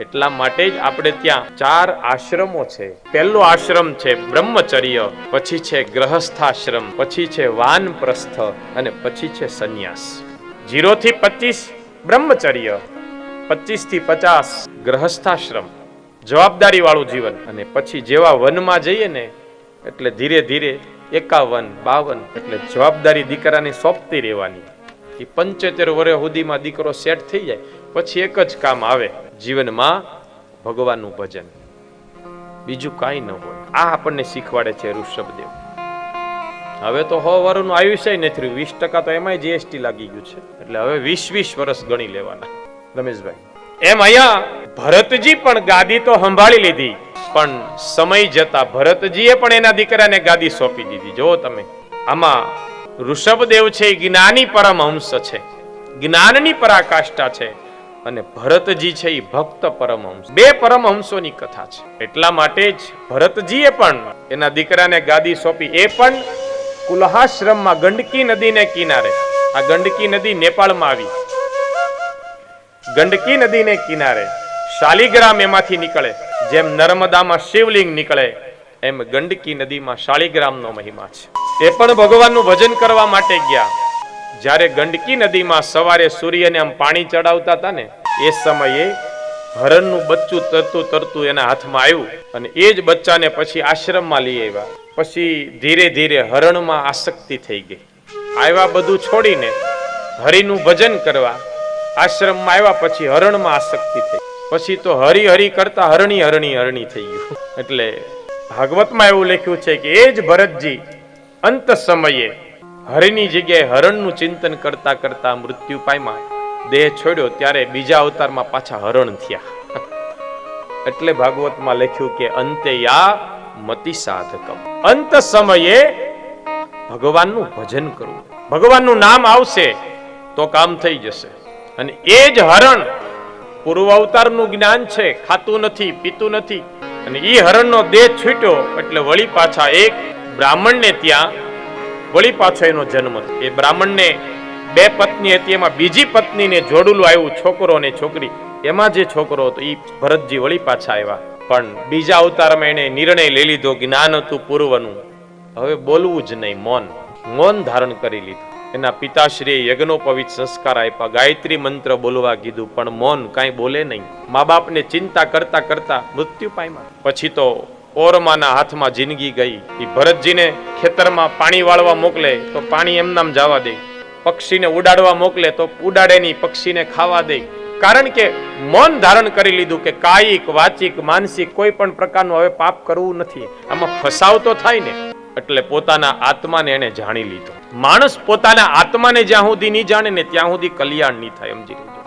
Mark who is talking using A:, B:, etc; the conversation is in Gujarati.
A: એટલા માટે જ આપણે ત્યાં 4 આશ્રમો છે. પહેલો આશ્રમ છે બ્રહ્મચર્ય, પછી છે ગ્રહસ્થાશ્રમ, પછી છે વાનપ્રસ્થ અને પછી છે સંન્યાસ. 0 થી 25 બ્રહ્મચર્ય, 25 થી 50 ગ્રહસ્થાશ્રમ, જવાબદારી વાળું જીવન. અને પછી જેવા વનમાં જઈએ ને એટલે ધીરે ધીરે 51, 52 એટલે જવાબદારી દીકરાની સોંપતી રહેવાની. 75 વર્ષ સુધીમાં દીકરો સેટ થઈ જાય પછી એક જ કામ આવે જીવનમાં, ભગવાનનું ભજન, બીજું કાંઈ ન હોય. આ આપણને શીખવાડે છે ઋષભદેવ. હવે તો 100 વર્ષનું આયુષ્ય નથી રહ્યું, 20% તો એમાંય જીએસટી લાગી ગયું છે, એટલે હવે 20 વર્ષ ગણી લેવાના. રમેશભાઈ, એમ અહીંયા ભરતજી પણ ગાદી તો સંભાળી લીધી, પણ સમય જતા ભરતજીએ પણ એના દીકરાને ગાદી સોંપી દીધી. જો તમે આમાં ઋષભદેવ છે એ જ્ઞાની પરમહંસ છે, જ્ઞાનની પરાકાષ્ઠા છે, અને ભરતજી છે એ ભક્ત પરમહંસ. 2 પરમહંસોની કથા છે. એટલા માટે જ ભરતજીએ પણ એના દીકરાને ગાદી સોંપી, એ પણ કુલ્હાશ્રમમાં ગંડકી નદીને કિનારે. આ ગંડકી નદી નેપાળમાં આવી. ગંડકી નદીને કિનારે શાલિગ્રામ એમાંથી નીકળે. જેમ નર્મદામાં શિવલિંગ નીકળે એમ ગંડકી નદીમાં શાલિગ્રામનો મહિમા છે. એ પણ ભગવાનનું ભજન કરવા માટે ગયા. જ્યારે ગંડકી નદીમાં સવારે સૂર્યને આમ પાણી ચડાવતા હતા ને, એ સમયે હરણનું બચ્ચું તરતું તરતું એના હાથમાં આવ્યું, અને એ જ બચ્ચાને પછી આશ્રમમાં લઈ આવ્યા. પછી ધીરે ધીરે હરણમાં આસક્તિ થઈ ગઈ. આવ્યા બધું છોડીને હરિનું ભજન કરવા આશ્રમમાં આવ્યા, પછી હરણમાં આસક્તિ થઈ. પછી તો હરી હરી કરતા હરણી હરણી હરણી થઈ ગયું. એટલે ભાગવતમાં એવું લખ્યું છે કે એ જ ભરતજી અંત સમયે હરિની જગ્યાએ હરણનું ચિંતન કરતા કરતા મૃત્યુ પામ્યા. દેહ છોડ્યો ત્યારે બીજા અવતારમાં પાછા હરણ થયા. એટલે ભાગવતમાં લખ્યું કે અંતે યા મતિ સાધકમ. અંત સમયે ભગવાનનું ભજન કરવું, ભગવાનનું નામ આવશે તો કામ થઈ જશે. અને એ જ હરણ પૂર્વ અવતારનું જ્ઞાન છે, ખાતું નથી, પીતું નથી. અને એ હરણનો દેહ છૂટ્યો એટલે વળી પાછા એક બ્રાહ્મણને ત્યાં વળી પાછો એનો જન્મ. એ બ્રાહ્મણને 2 પત્ની હતી, એમાં બીજી પત્નીને જોડુલું આવ્યું, છોકરો અને છોકરી. એમાં જે છોકરો હતો એ ભરતજી વળી પાછા આવ્યા. પણ બીજા અવતારમાં એને નિર્ણય લઈ લીધો, જ્ઞાન હતું પૂર્વનું, હવે બોલવું જ નહીં, મૌન ધારણ કરી લીધું. એના પિતાશ્રીએ યજ્ઞોપવિત સંસ્કાર આપ્યા, ગાયત્રી મંત્ર બોલવા કીધું, પણ મૌન, કાંઈ બોલે નહીં. મા બાપને ચિંતા કરતા કરતા મૃત્યુ પામ્યા. પછી તો ઓરમાના હાથમાં જિંદગી ગઈ. એ ભરતજીને ખેતરમાં પાણી વાળવા મોકલે તો પાણી એમનામ જવા દે, પક્ષીને ઉડાડવા મોકલે તો ઉડાડે નહીં, પક્ષીને ખાવા દે. કારણ કે મૌન ધારણ કરી લીધું કે કાયિક, વાચિક, માનસિક કોઈ પણ પ્રકારનું હવે પાપ કરવું નથી. આમાં ફસાવ તો થાય ને. એટલે પોતાના આત્માને એને જાણી લીધો. માણસ પોતાના આત્માને જ્યાં સુધી નહીં જાણે ને ત્યાં સુધી કલ્યાણ નહીં થાય, સમજી લેજો.